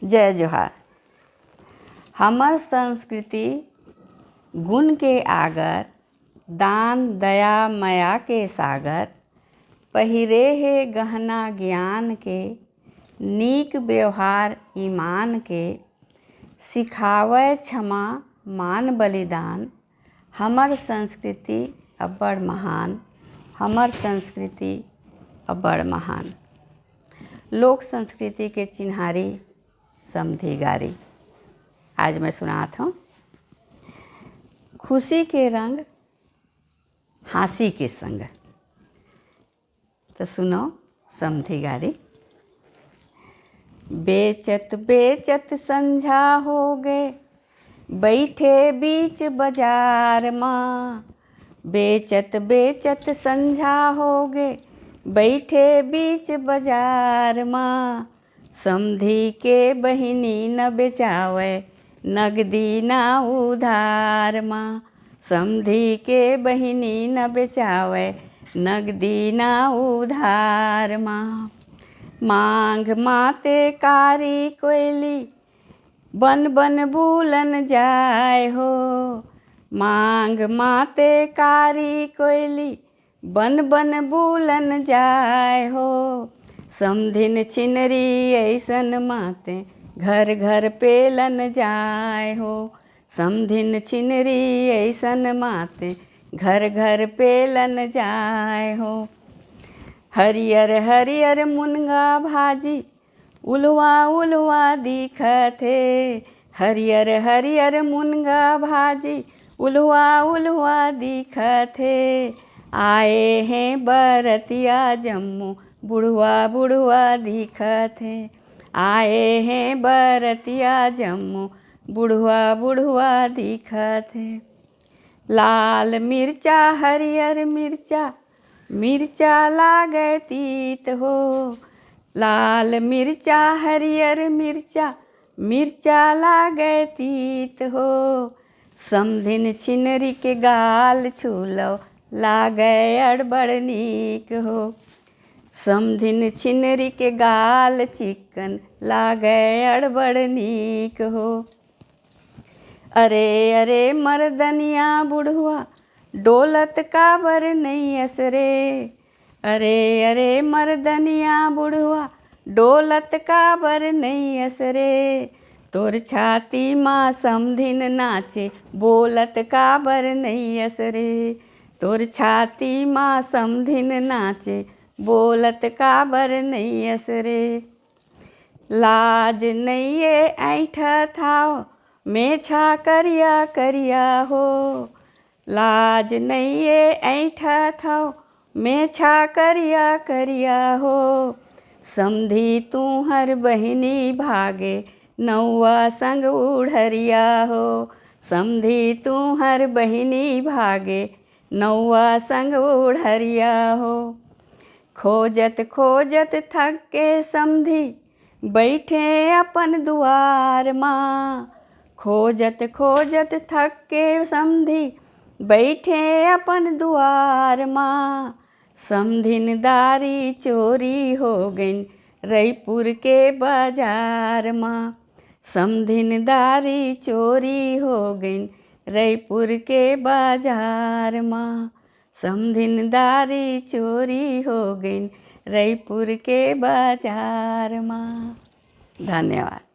जय जोहार। हमर संस्कृति गुण के आगर, दान दया माया के सागर। पहिरे हे गहना ज्ञान के, नीक व्यवहार ईमान के। सिखावै क्षमा मान बलिदान, हमर संस्कृति अब्बड़ महान। हमर संस्कृति अब्बड़ महान। लोक संस्कृति के चिन्हारी समधी गारी। आज मैं सुनात हूँ। खुशी के रंग हाँसी के संग। तो सुनो समधी गारी। बेचत बेचत संझा हो गए, बैठे बीच बाजार माँ। बेचत बेचत संझा हो गए, बैठे बीच बाजार माँ। समधी के बहिनी न बेचावे, नगदी ना उधार माँ। समधी के बहिनी न बेचावे, नगदी ना उधार माँ। मांग माते कारी कोयली, बन बन भूलन जाए हो। मांग माते कारी कोयली, बन बन भूलन जाए हो। समधिन छिनरी ऐसन माते, घर घर पेलन जाए हो। समधिन छिनरी ऐसन माते, घर घर पेलन जाए हो। हरियर हरियर मुनगा भाजी, उलवा उलवा दिखत हे। हरियर हरियर मुनगा भाजी, उलवा उलवा दिखत हे। आए हैं बरतिया जम्मू, बुढ़वा बुढ़वा दिखत हे। आए हैं बरतिया जम्मू, बुढ़वा बुढ़वा दिखत हे। लाल मिर्चा हरियर मिर्चा, मिर्चा लागे तीत हो। लाल मिर्चा हरियर मिर्चा, मिर्चा लागे तीत हो। समधिन छिनरी के गाल छूलो, लागे अड़बड़ नीक हो। समधिन छिनरी के गाल चिकन, लागे अड़बड़ नीक हो। अरे अरे मर्दनिया बुढ़वा, डोलत काबर नहीं असरे। अरे अरे मर्दनिया बुढ़वा, डोलत काबर नहीं असरे। तोर छाती माँ समधिन नाचे, बोलत काबर नहीं असरे। तोर छाती माँ समधिन नाचे, बोलत काबर नहीं असरे। लाज नहीं ये ऐठत हाव, मेछा करिया करिया हो। लाज नहीं ये ऐठत हाव, मेछा करिया करिया हो। समधी तू हर बहिनी भागे, नौवा संग उड़हरिया हो। समधी तू हर बहिनी भागे, नौवा संग उड़हरिया हो। खोजत खोजत थक के समधी, बैठे अपन दुआर माँ। खोजत खोजत थक के समधी, बैठे अपन दुआर माँ। समधिन दारी चोरी हो गईन, रईपुर के बाजार माँ। समधिन दारी चोरी हो गईन, रईपुर के बाजार माँ। समधिन दारी चोरी हो गईन, रईपुर के बाजार माँ। धन्यवाद।